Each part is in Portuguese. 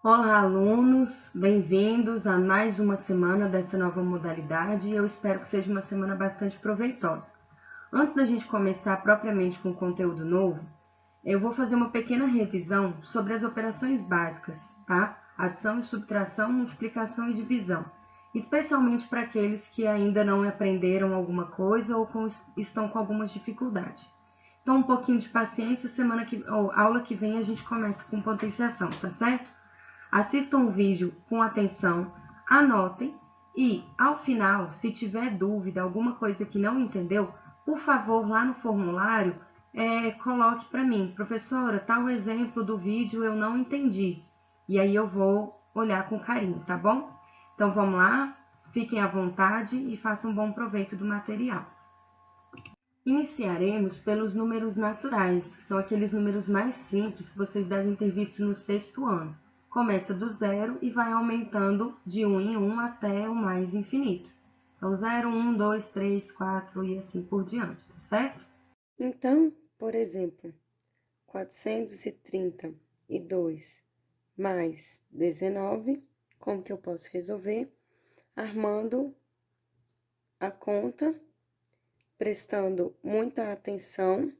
Olá, alunos, bem-vindos a mais uma semana dessa nova modalidade e eu espero que seja uma semana bastante proveitosa. Antes da gente começar propriamente com o conteúdo novo, eu vou fazer uma pequena revisão sobre as operações básicas, tá? Adição e subtração, multiplicação e divisão, especialmente para aqueles que ainda não aprenderam alguma coisa ou estão com algumas dificuldades. Então, um pouquinho de paciência, ou aula que vem a gente começa com potenciação, tá certo? Assistam o vídeo com atenção, anotem e, ao final, se tiver dúvida, alguma coisa que não entendeu, por favor, lá no formulário, coloque para mim, professora, tal exemplo do vídeo eu não entendi. E aí eu vou olhar com carinho, tá bom? Então vamos lá, fiquem à vontade e façam um bom proveito do material. Iniciaremos pelos números naturais, que são aqueles números mais simples que vocês devem ter visto no sexto ano. Começa do zero e vai aumentando de um em um até o mais infinito. Então, 0, 1, 2, 3, 4 e assim por diante, tá certo? Então, por exemplo, 432 mais 19, como que eu posso resolver? Armando a conta, prestando muita atenção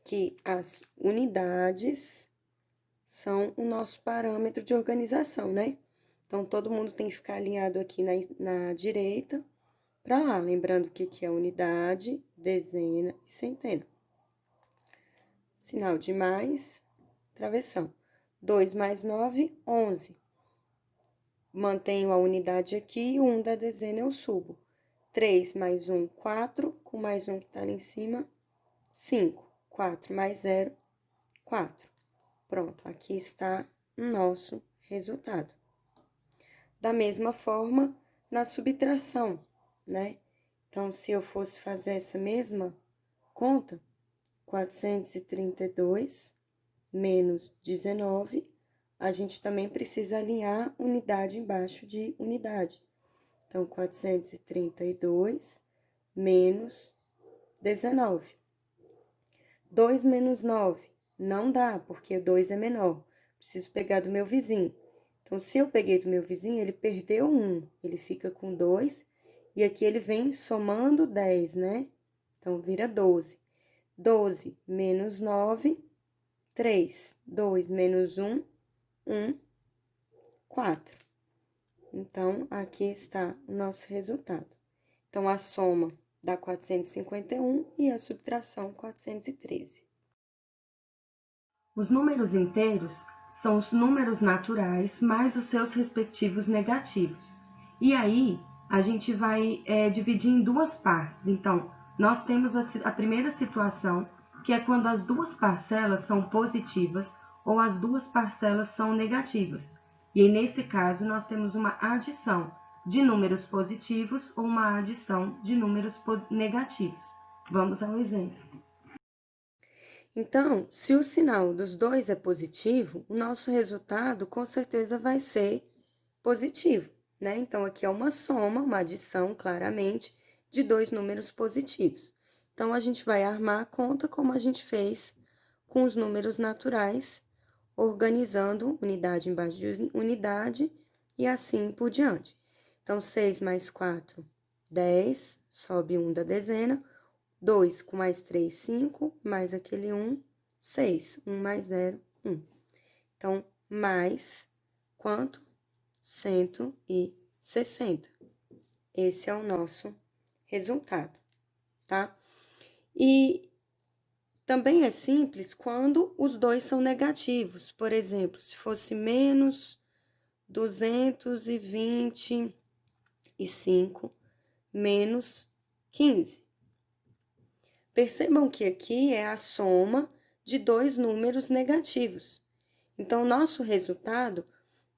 que as unidades são o nosso parâmetro de organização, né? Então, todo mundo tem que ficar alinhado aqui na direita para lá, lembrando o que é unidade, dezena e centena. Sinal de mais, travessão. 2 mais 9, 11. Mantenho a unidade aqui e o 1 da dezena eu subo. 3 mais 1, 4, com mais 1 que tá ali em cima, 5. 4 mais 0, 4. Pronto, aqui está o nosso resultado. Da mesma forma, na subtração, né? Então, se eu fosse fazer essa mesma conta, 432 menos 19, a gente também precisa alinhar unidade embaixo de unidade. Então, 432 menos 19. 2 menos 9, não dá, porque 2 é menor. Preciso pegar do meu vizinho. Então, se eu peguei do meu vizinho, ele perdeu 1, ele fica com 2, e aqui ele vem somando 10, né? Então, vira 12. 12 menos 9, 3. 2 menos 1, 1, 4. Então, aqui está o nosso resultado. Então, a soma dá 451 e a subtração 413. Os números inteiros são os números naturais mais os seus respectivos negativos. E aí, a gente vai dividir em duas partes. Então, nós temos a primeira situação, que é quando as duas parcelas são positivas ou as duas parcelas são negativas. E aí, nesse caso, nós temos uma adição de números positivos ou uma adição de números negativos. Vamos ao exemplo. Então, se o sinal dos dois é positivo, o nosso resultado com certeza vai ser positivo, né? Então, aqui é uma soma, uma adição, claramente, de dois números positivos. Então, a gente vai armar a conta como a gente fez com os números naturais, organizando unidade embaixo de unidade e assim por diante. Então, 6 mais 4, 10, sobe 1 da dezena. 2 com mais 3, 5, mais aquele 1, 6. 1 mais 0, 1. Então, mais quanto? 160. Esse é o nosso resultado, tá? E também é simples quando os dois são negativos. Por exemplo, se fosse menos 225 menos 15. Percebam que aqui é a soma de dois números negativos. Então, o nosso resultado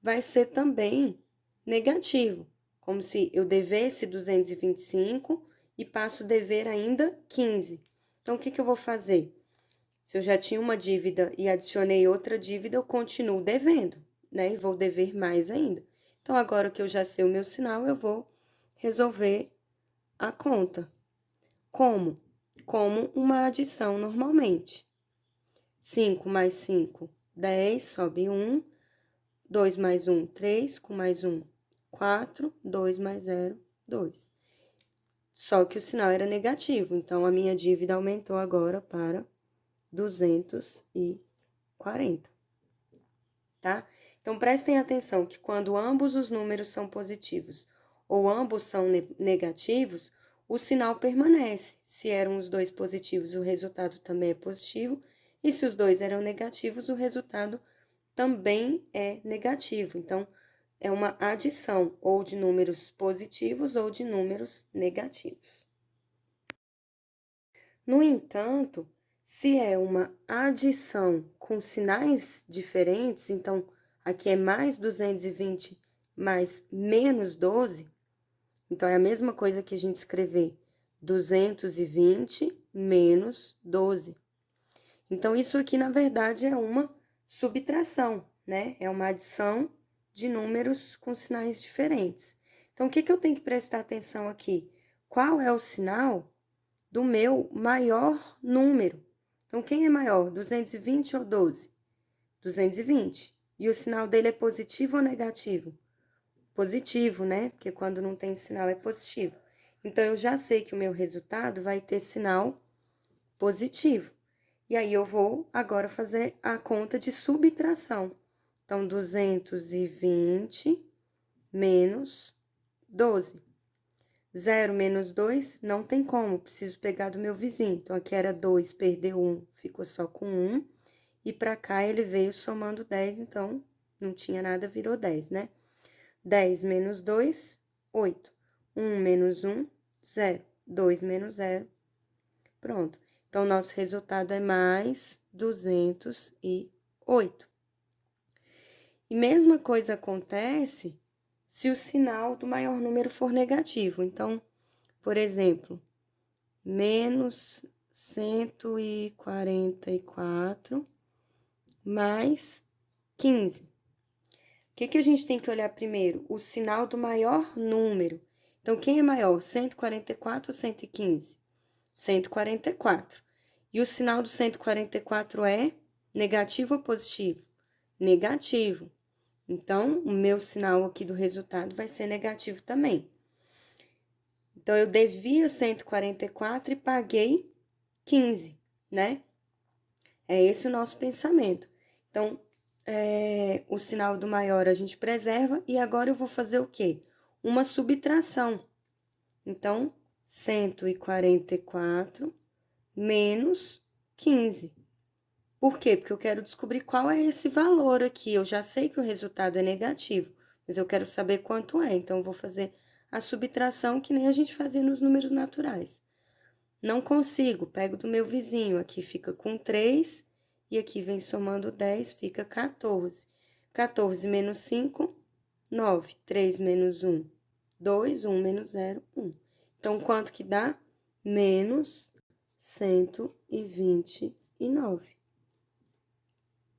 vai ser também negativo, como se eu devesse 225 e passo a dever ainda 15. Então, o que eu vou fazer? Se eu já tinha uma dívida e adicionei outra dívida, eu continuo devendo, né? E vou dever mais ainda. Então, agora que eu já sei o meu sinal, eu vou resolver a conta. Como? Como uma adição normalmente. 5 mais 5, 10, sobe 1. 2 mais 1, 3, com mais 1, 4, 2 mais 0, 2. Só que o sinal era negativo, então a minha dívida aumentou agora para 240, tá? Então, prestem atenção que quando ambos os números são positivos ou ambos são negativos, o sinal permanece. Se eram os dois positivos, o resultado também é positivo, e se os dois eram negativos, o resultado também é negativo. Então, é uma adição ou de números positivos ou de números negativos. No entanto, se é uma adição com sinais diferentes, então aqui é mais 220 mais menos 12, então é a mesma coisa que a gente escrever 220 menos 12. Então, isso aqui, na verdade, é uma subtração, né? É uma adição de números com sinais diferentes. Então, o que eu tenho que prestar atenção aqui? Qual é o sinal do meu maior número? Então, quem é maior, 220 ou 12? 220. E o sinal dele é positivo ou negativo? Positivo, né? Porque quando não tem sinal é positivo. Então, eu já sei que o meu resultado vai ter sinal positivo. E aí, eu vou agora fazer a conta de subtração. Então, 220 menos 12. 0 menos 2 não tem como, preciso pegar do meu vizinho. Então, aqui era 2, perdeu 1, ficou só com 1. E para cá ele veio somando 10, então não tinha nada, virou 10, né? 10 menos 2, 8. 1 menos 1, 0. 2 menos 0, pronto. Então, nosso resultado é mais 208. E mesma coisa acontece se o sinal do maior número for negativo. Então, por exemplo, menos 144 mais 15. O que a gente tem que olhar primeiro? O sinal do maior número. Então, quem é maior, 144 ou 115? 144. E o sinal do 144 é negativo ou positivo? Negativo. Então, o meu sinal aqui do resultado vai ser negativo também. Então, eu devia 144 e paguei 15, né? É esse o nosso pensamento. Então, o sinal do maior a gente preserva e agora eu vou fazer o quê? Uma subtração. Então, 144 menos 15. Por quê? Porque eu quero descobrir qual é esse valor aqui. Eu já sei que o resultado é negativo, mas eu quero saber quanto é. Então, eu vou fazer a subtração que nem a gente fazia nos números naturais. Não consigo, pego do meu vizinho. Aqui fica com 3 e aqui vem somando 10, fica 14. 14 menos 5, 9. 3 menos 1, 2. 1 menos 0, 1. Então, quanto que dá? Menos 129.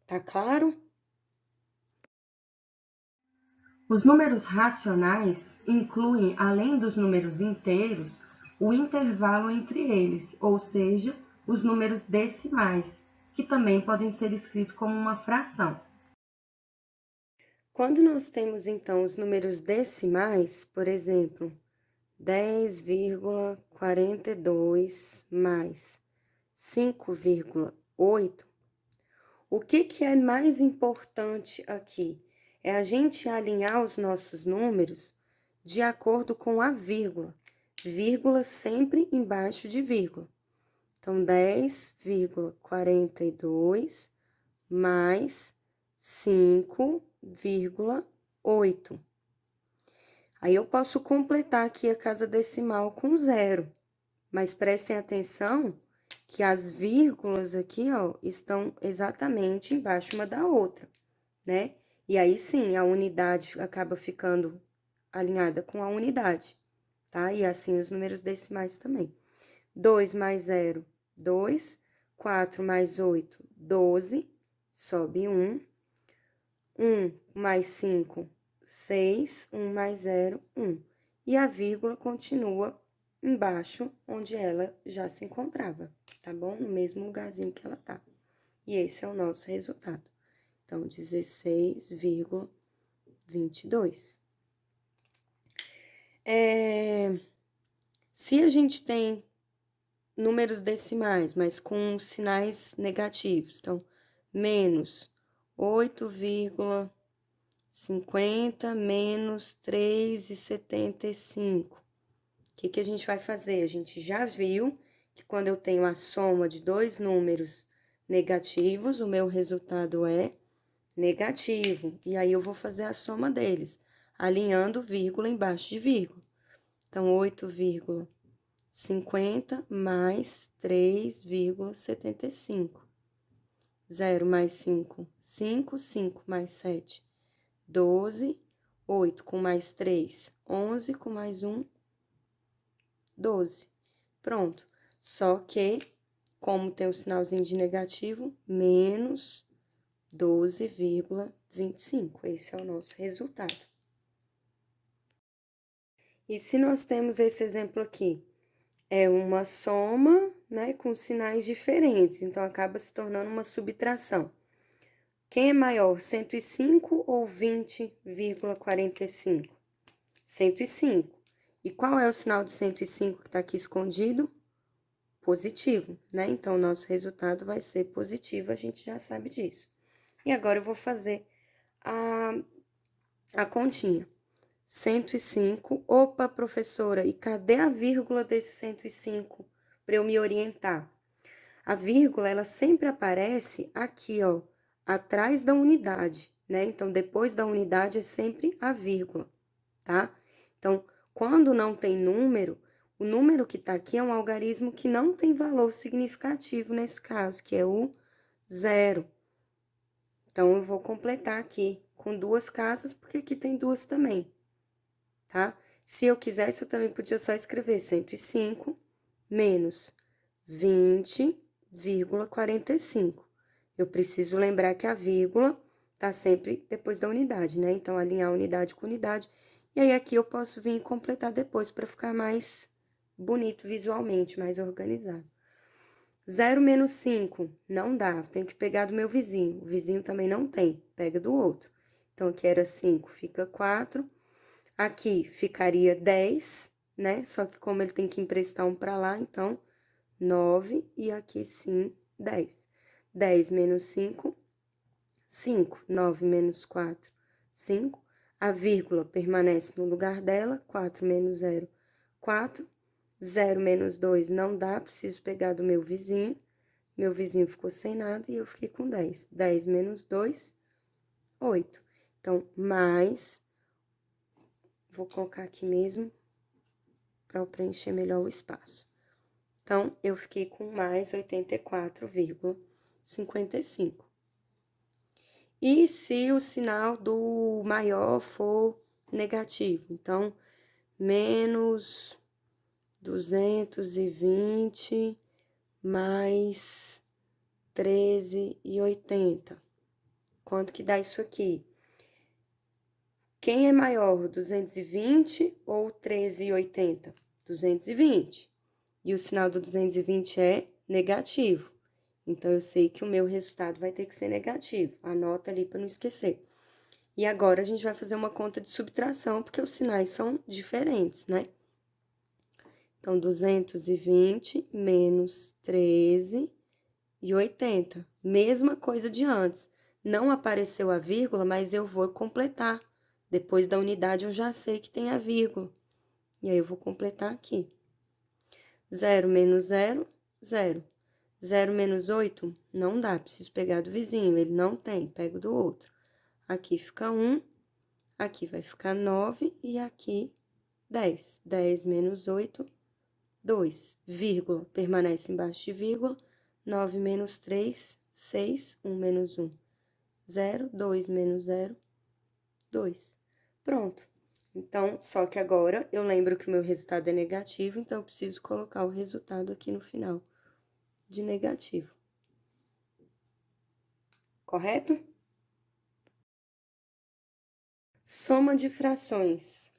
Tá claro? Os números racionais incluem, além dos números inteiros, o intervalo entre eles, ou seja, os números decimais, que também podem ser escritos como uma fração. Quando nós temos, então, os números decimais, por exemplo, 10,42 mais 5,8, o que é mais importante aqui? É a gente alinhar os nossos números de acordo com a vírgula. Vírgula sempre embaixo de vírgula. Então, 10,42 mais 5,8. Aí, eu posso completar aqui a casa decimal com 0. Mas prestem atenção que as vírgulas aqui, ó, estão exatamente embaixo uma da outra, né? E aí, sim, a unidade acaba ficando alinhada com a unidade, tá? E assim os números decimais também. 2 mais 0, 2. 4 mais 8, 12. Sobe 1. 1 mais 5, 6. 1 mais 0, 1. E a vírgula continua embaixo, onde ela já se encontrava, tá bom? No mesmo lugarzinho que ela tá. E esse é o nosso resultado. Então, 16,9. 22. Se a gente tem números decimais, mas com sinais negativos, então, menos 8,50 menos 3,75. O que a gente vai fazer? A gente já viu que quando eu tenho a soma de dois números negativos, o meu resultado é negativo. E aí, eu vou fazer a soma deles, alinhando vírgula embaixo de vírgula. Então, 8,50 mais 3,75. 0 mais 5, 5. 5 mais 7, 12. 8 com mais 3, 11. Com mais 1, 12. Pronto. Só que, como tem o sinalzinho de negativo, menos 12,25. Esse é o nosso resultado. E se nós temos esse exemplo aqui? É uma soma, né, com sinais diferentes, então acaba se tornando uma subtração. Quem é maior, 105 ou 20,45? 105. E qual é o sinal de 105 que está aqui escondido? Positivo, né? Então, o nosso resultado vai ser positivo, a gente já sabe disso. E agora, eu vou fazer a continha. 105. Opa, professora, e cadê a vírgula desse 105 para eu me orientar? A vírgula, ela sempre aparece aqui, ó, atrás da unidade, né? Então, depois da unidade é sempre a vírgula, tá? Então, quando não tem número, o número que tá aqui é um algarismo que não tem valor significativo nesse caso, que é o 0. Então, eu vou completar aqui com duas casas, porque aqui tem duas também, tá? Se eu quisesse, eu também podia só escrever 105 menos 20,45. Eu preciso lembrar que a vírgula tá sempre depois da unidade, né? Então, alinhar unidade com unidade. E aí, aqui eu posso vir e completar depois para ficar mais bonito visualmente, mais organizado. 0 menos 5, não dá, tem que pegar do meu vizinho. O vizinho também não tem, pega do outro. Então, aqui era 5, fica 4. Aqui ficaria 10, né? Só que como ele tem que emprestar um para lá, então, 9, e aqui sim, 10. 10 menos 5, 5. 9 menos 4, 5. A vírgula permanece no lugar dela, 4 menos 0, 4. 0 menos 2 não dá, preciso pegar do meu vizinho. Meu vizinho ficou sem nada e eu fiquei com 10. 10 menos 2, 8. Então, mais, vou colocar aqui mesmo, para eu preencher melhor o espaço. Então, eu fiquei com mais 84,55. E se o sinal do maior for negativo? Então, menos 220 mais 13,80. Quanto que dá isso aqui? Quem é maior, 220 ou 13,80? 220. E o sinal do 220 é negativo. Então, eu sei que o meu resultado vai ter que ser negativo. Anota ali para não esquecer. E agora, a gente vai fazer uma conta de subtração, porque os sinais são diferentes, né? Então, 220 menos 13,80. Mesma coisa de antes. Não apareceu a vírgula, mas eu vou completar. Depois da unidade, eu já sei que tem a vírgula. E aí, eu vou completar aqui. 0 menos 0, 0. 0 menos 8, não dá, preciso pegar do vizinho, ele não tem, pego do outro. Aqui fica 1, aqui vai ficar 9 e aqui 10. 10 menos 8, 2. Vírgula, permanece embaixo de vírgula. 9 menos 3, 6. 1 menos 1, 0. 2 menos 0, 2. Pronto. Então, só que agora eu lembro que o meu resultado é negativo, então eu preciso colocar o resultado aqui no final de negativo. Correto? Soma de frações.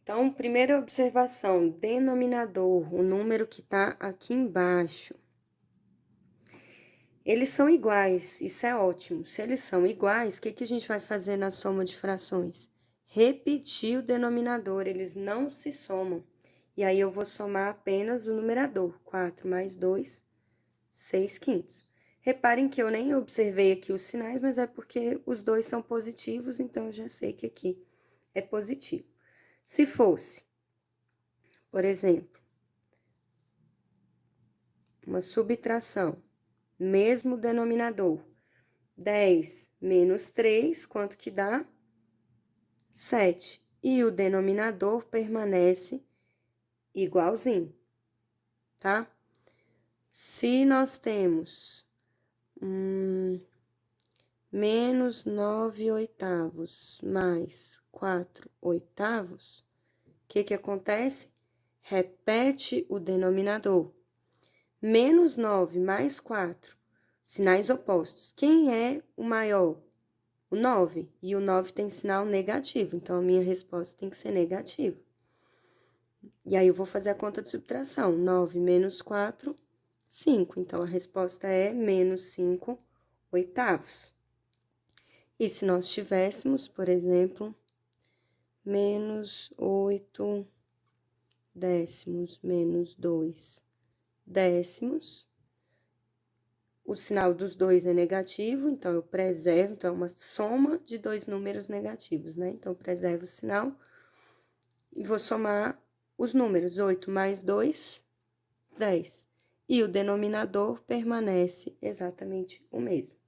Então, primeira observação, denominador, o número que está aqui embaixo. Eles são iguais, isso é ótimo. Se eles são iguais, o que a gente vai fazer na soma de frações? Repetir o denominador, eles não se somam. E aí, eu vou somar apenas o numerador. 4 mais 2, 6 quintos. Reparem que eu nem observei aqui os sinais, mas é porque os dois são positivos, então eu já sei que aqui é positivo. Se fosse, por exemplo, uma subtração, mesmo denominador, 10 menos 3, quanto que dá? 7. E o denominador permanece igualzinho, tá? Se nós temos menos 9 oitavos mais 4 oitavos, o que acontece? Repete o denominador. Menos 9 mais 4, sinais opostos. Quem é o maior? O 9. E o 9 tem sinal negativo, então a minha resposta tem que ser negativa. E aí, eu vou fazer a conta de subtração. 9 menos 4, 5. Então, a resposta é menos 5 oitavos. E se nós tivéssemos, por exemplo, menos 8 décimos menos 2 décimos, o sinal dos dois é negativo, então eu preservo, então é uma soma de dois números negativos, né? Então, eu preservo o sinal e vou somar os números. 8 mais 2, 10. E o denominador permanece exatamente o mesmo,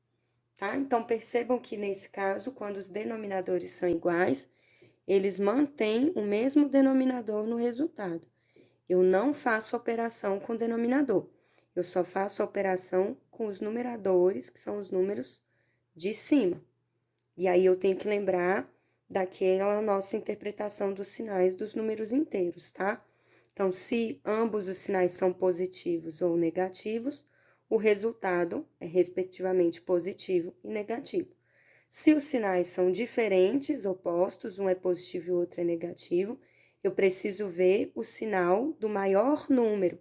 tá? Então, percebam que nesse caso, quando os denominadores são iguais, eles mantêm o mesmo denominador no resultado. Eu não faço operação com denominador, eu só faço a operação com os numeradores, que são os números de cima. E aí, eu tenho que lembrar daquela nossa interpretação dos sinais dos números inteiros, tá? Então, se ambos os sinais são positivos ou negativos, o resultado é respectivamente positivo e negativo. Se os sinais são diferentes, opostos, um é positivo e o outro é negativo, eu preciso ver o sinal do maior número.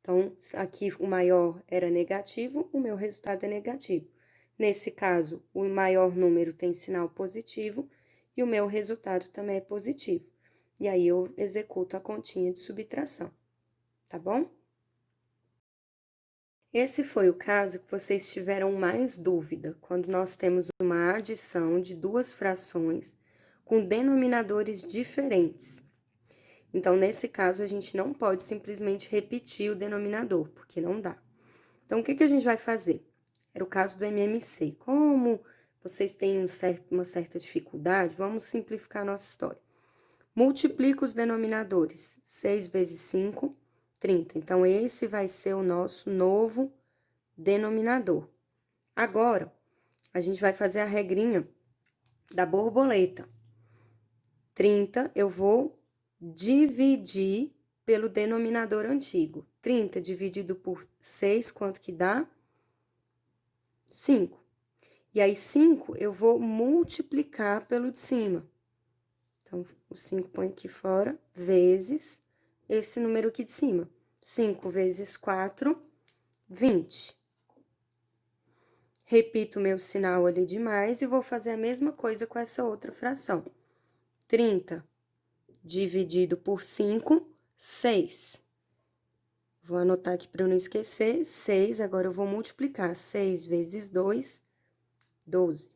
Então, aqui o maior era negativo, o meu resultado é negativo. Nesse caso, o maior número tem sinal positivo e o meu resultado também é positivo. E aí, eu executo a continha de subtração, tá bom? Esse foi o caso que vocês tiveram mais dúvida, quando nós temos uma adição de duas frações com denominadores diferentes. Então, nesse caso, a gente não pode simplesmente repetir o denominador, porque não dá. Então, o que a gente vai fazer? Era o caso do MMC. Como vocês têm uma certa dificuldade, vamos simplificar a nossa história. Multiplica os denominadores. 6 vezes 5, 30. Então, esse vai ser o nosso novo denominador. Agora, a gente vai fazer a regrinha da borboleta. 30, eu vou dividir pelo denominador antigo. 30 dividido por 6, quanto que dá? 5. E aí, 5 eu vou multiplicar pelo de cima. Então, o 5 põe aqui fora, vezes esse número aqui de cima. 5 vezes 4, 20. Repito o meu sinal ali de mais e vou fazer a mesma coisa com essa outra fração. 30 dividido por 5, 6. Vou anotar aqui para eu não esquecer. 6, agora eu vou multiplicar. 6 vezes 2, 12.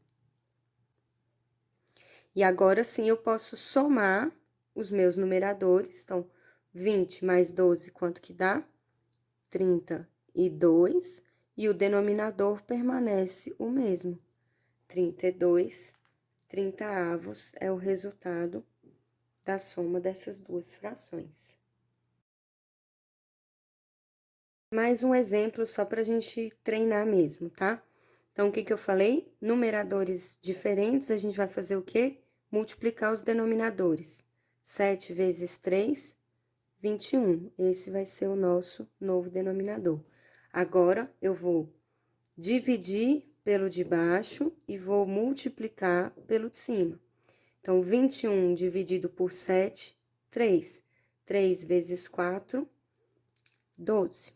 E agora sim eu posso somar os meus numeradores. Então, 20 mais 12, quanto que dá? 32. E o denominador permanece o mesmo. 32, 30avos é o resultado da soma dessas duas frações. Mais um exemplo só para a gente treinar mesmo, tá? Então, o que eu falei? Numeradores diferentes, a gente vai fazer o quê? Multiplicar os denominadores. 7 vezes 3, 21. Esse vai ser o nosso novo denominador. Agora, eu vou dividir pelo de baixo e vou multiplicar pelo de cima. Então, 21 dividido por 7, 3. 3 vezes 4, 12.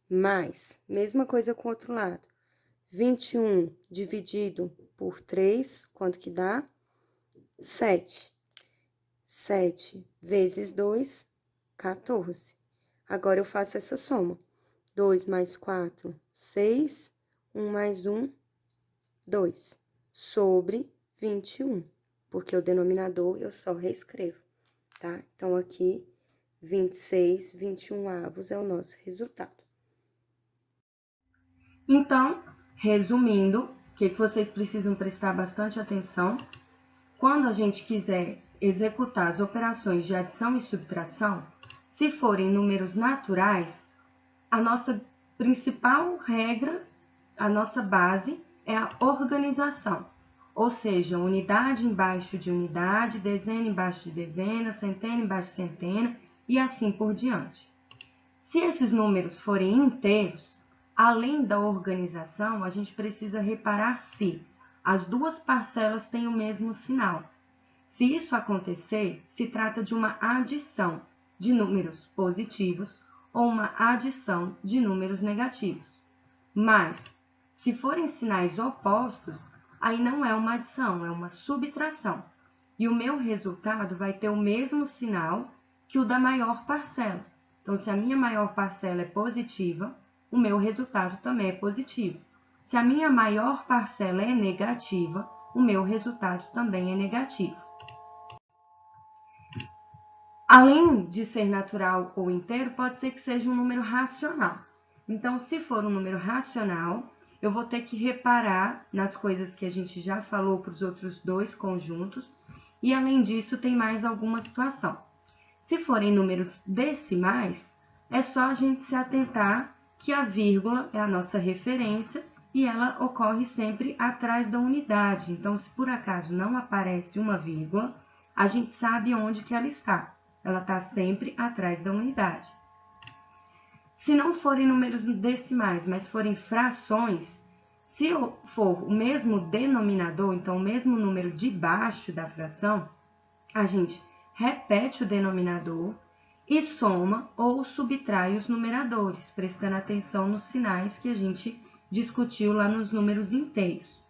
mais, mesma coisa com o outro lado. 21 dividido por 3, quanto que dá? 7. 7 vezes 2, 14. Agora, eu faço essa soma. 2 mais 4, 6. 1 mais 1, 2. Sobre 21, porque o denominador eu só reescrevo, tá? Então, aqui, 26 21avos é o nosso resultado. Então, resumindo, o que vocês precisam prestar bastante atenção, quando a gente quiser executar as operações de adição e subtração, se forem números naturais, a nossa principal regra, a nossa base é a organização, ou seja, unidade embaixo de unidade, dezena embaixo de dezena, centena embaixo de centena e assim por diante. Se esses números forem inteiros, além da organização, a gente precisa reparar se as duas parcelas têm o mesmo sinal. Se isso acontecer, se trata de uma adição de números positivos ou uma adição de números negativos. Mas, se forem sinais opostos, aí não é uma adição, é uma subtração. E o meu resultado vai ter o mesmo sinal que o da maior parcela. Então, se a minha maior parcela é positiva, o meu resultado também é positivo. Se a minha maior parcela é negativa, o meu resultado também é negativo. Além de ser natural ou inteiro, pode ser que seja um número racional. Então, se for um número racional, eu vou ter que reparar nas coisas que a gente já falou para os outros dois conjuntos, e além disso, tem mais alguma situação. Se forem números decimais, é só a gente se atentar que a vírgula é a nossa referência e ela ocorre sempre atrás da unidade. Então, se por acaso não aparece uma vírgula, a gente sabe onde que ela está. Ela está sempre atrás da unidade. Se não forem números decimais, mas forem frações, se for o mesmo denominador, então o mesmo número debaixo da fração, a gente repete o denominador e soma ou subtrai os numeradores, prestando atenção nos sinais que a gente discutiu lá nos números inteiros.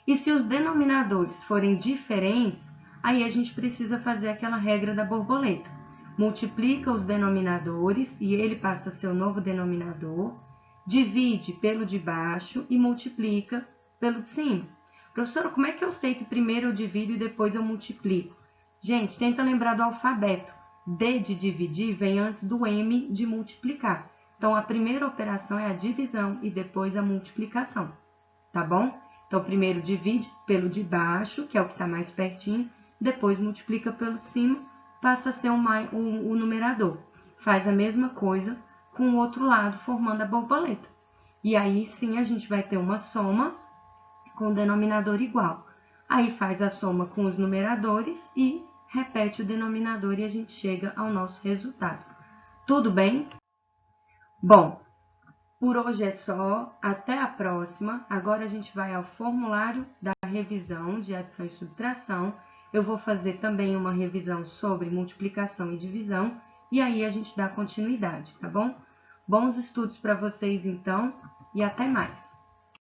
E se os denominadores forem diferentes, aí a gente precisa fazer aquela regra da borboleta. Multiplica os denominadores e ele passa a ser o novo denominador, divide pelo de baixo e multiplica pelo de cima. Professora, como é que eu sei que primeiro eu divido e depois eu multiplico? Gente, tenta lembrar do alfabeto. D de dividir vem antes do M de multiplicar. Então, a primeira operação é a divisão e depois a multiplicação, tá bom? Então, primeiro divide pelo de baixo, que é o que está mais pertinho, depois multiplica pelo de cima, passa a ser o numerador. Faz a mesma coisa com o outro lado, formando a borboleta. E aí, sim, a gente vai ter uma soma com o denominador igual. Aí, faz a soma com os numeradores e repete o denominador e a gente chega ao nosso resultado. Tudo bem? Bom, por hoje é só, até a próxima. Agora a gente vai ao formulário da revisão de adição e subtração. Eu vou fazer também uma revisão sobre multiplicação e divisão, e aí a gente dá continuidade, tá bom? Bons estudos para vocês então, e até mais!